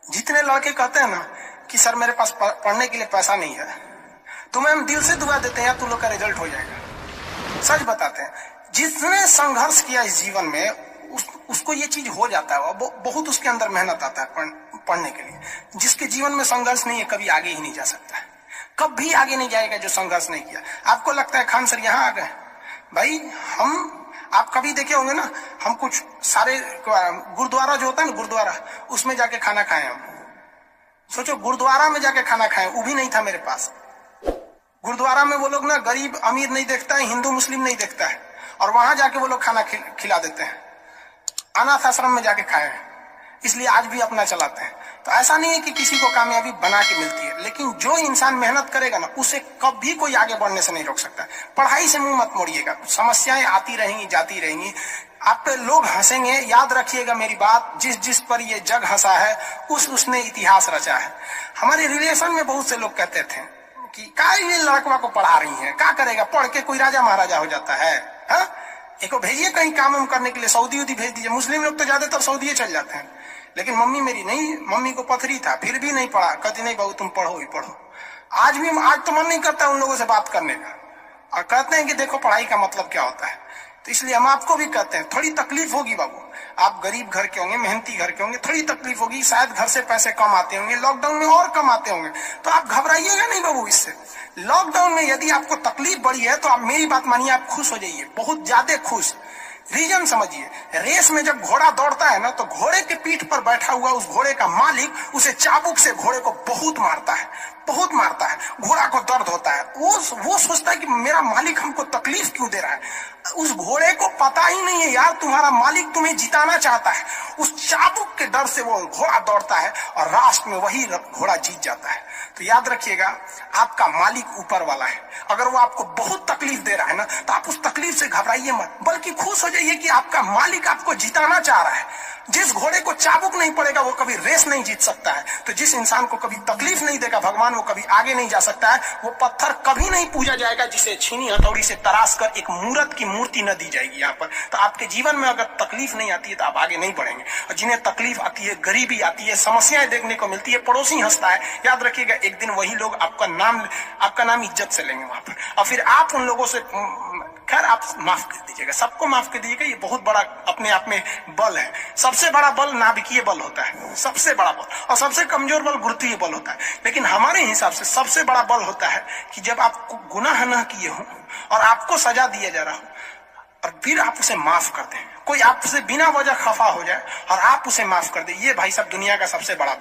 जितने लड़के कहते हैं ना कि सर मेरे पास पढ़ने के लिए पैसा नहीं है, तो मैम दिल से दुआ देते हैं तुम लोग का रिजल्ट हो जाएगा। सच बताते हैं, जिसने संघर्ष किया इस जीवन में उसको ये चीज हो जाता है। बहुत उसके अंदर मेहनत आता है पढ़ने के लिए। जिसके जीवन में संघर्ष नहीं है कभी आगे ही नहीं जा सकता है, कभी आगे नहीं जाएगा जो संघर्ष नहीं किया। आपको लगता है खान सर यहाँ आ गए, भाई आप कभी देखे होंगे ना, हम कुछ सारे गुरुद्वारा जो होता है ना, गुरुद्वारा उसमें जाके खाना खाए हम। सोचो गुरुद्वारा में जाके खाना खाए, वो भी नहीं था मेरे पास। गुरुद्वारा में वो लोग ना गरीब अमीर नहीं देखता है, हिंदू मुस्लिम नहीं देखता है, और वहां जाके वो लोग खाना खिला देते हैं। अनाथ आश्रम में जाके खाए हैं, इसलिए आज भी अपना चलाते हैं। तो ऐसा नहीं है कि किसी को कामयाबी बना के मिलती है, लेकिन जो इंसान मेहनत करेगा ना उसे कभी कोई आगे बढ़ने से नहीं रोक सकता। पढ़ाई से मुंह मत मोड़िएगा, समस्याएं आती रहेंगी जाती रहेंगी, आप पे लोग हंसेंगे। याद रखिएगा मेरी बात, जिस जिस पर ये जग हंसा है उसने इतिहास रचा है। हमारे रिलेशन में बहुत से लोग कहते थे कि क्या ये लड़कवा को पढ़ा रही है, क्या करेगा, पढ़ के कोई राजा महाराजा हो जाता है। एको भेजिए कहीं काम वाम करने के लिए, सऊदी उदी भेज दीजिए। मुस्लिम लोग तो ज्यादातर सऊदी चल जाते हैं, लेकिन मम्मी मेरी नहीं, मम्मी को पथरी था फिर भी नहीं पढ़ा। कहती नहीं बहू तुम पढ़ो ही पढ़ो। आज तो मन नहीं करता उन लोगों से बात करने का, और कहते हैं कि देखो पढ़ाई का मतलब क्या होता है। तो इसलिए हम आपको भी कहते हैं, थोड़ी तकलीफ होगी बाबू, आप गरीब घर के होंगे, मेहनती घर के होंगे, थोड़ी तकलीफ होगी, शायद घर से पैसे कम आते होंगे, लॉकडाउन में और कम आते होंगे, तो आप घबराइएगा नहीं बाबू इससे। लॉकडाउन में यदि आपको तकलीफ बढ़ी है तो आप मेरी बात मानिए, आप खुश हो जाइए, बहुत ज्यादा खुश। रीजन समझिए, रेस में जब घोड़ा दौड़ता है ना, तो घोड़े के पीठ पर बैठा हुआ उस घोड़े का मालिक उसे चाबुक से घोड़े को बहुत मारता है, बहुत मारता है। घोड़ा को दर्द होता है, वो सोचता है कि मेरा मालिक हमको तकलीफ क्यों दे रहा है। उस घोड़े को पता ही नहीं है यार तुम्हारा मालिक तुम्हें जिताना चाहता है। उस चाबुक के डर से वो घोड़ा दौड़ता है और लास्ट में वही घोड़ा जीत जाता है। तो याद रखिएगा, आपका मालिक ऊपर वाला है। अगर वो आपको बहुत तकलीफ दे रहा है ना, तो आप उस तकलीफ से घबराइए मत, बल्कि खुश हो जाइए कि आपका मालिक आपको जिताना चाह रहा है। जिस घोड़े को चाबुक नहीं पड़ेगा वो कभी रेस नहीं जीत सकता है। तो जिस इंसान को कभी तकलीफ नहीं देगा भगवान, वो कभी आगे नहीं जा सकता है। वो पत्थर कभी नहीं पूजा जाएगा जिसे छीनी हथौड़ी से तराश कर एक मूर्त की मूर्ति न दी जाएगी यहाँ पर। तो आपके जीवन में अगर तकलीफ नहीं आती है तो आप आगे नहीं बढ़ेंगे। और जिन्हें तकलीफ आती है, गरीबी आती है, समस्याएं देखने को मिलती है, पड़ोसी हंसता है, याद रखिएगा एक दिन वही लोग आपका नाम इज्जत से लेंगे वहां पर। और फिर आप उन लोगों से, खैर आप माफ कर दीजिएगा, सबको माफ कर दीजिएगा, ये बहुत बड़ा अपने आप में बल है। सबसे बड़ा बल नाभिकीय बल होता है, सबसे बड़ा बल, और सबसे कमजोर बल गुरुत्वीय बल होता है। लेकिन हमारे हिसाब से सबसे बड़ा बल होता है कि जब आप गुनाह न किए हो और आपको सजा दिया जा रहा हो, और फिर आप उसे माफ कर दें। कोई आपसे बिना वजह खफा हो जाए और आप उसे माफ कर दे, ये भाई साहब दुनिया का सबसे बड़ा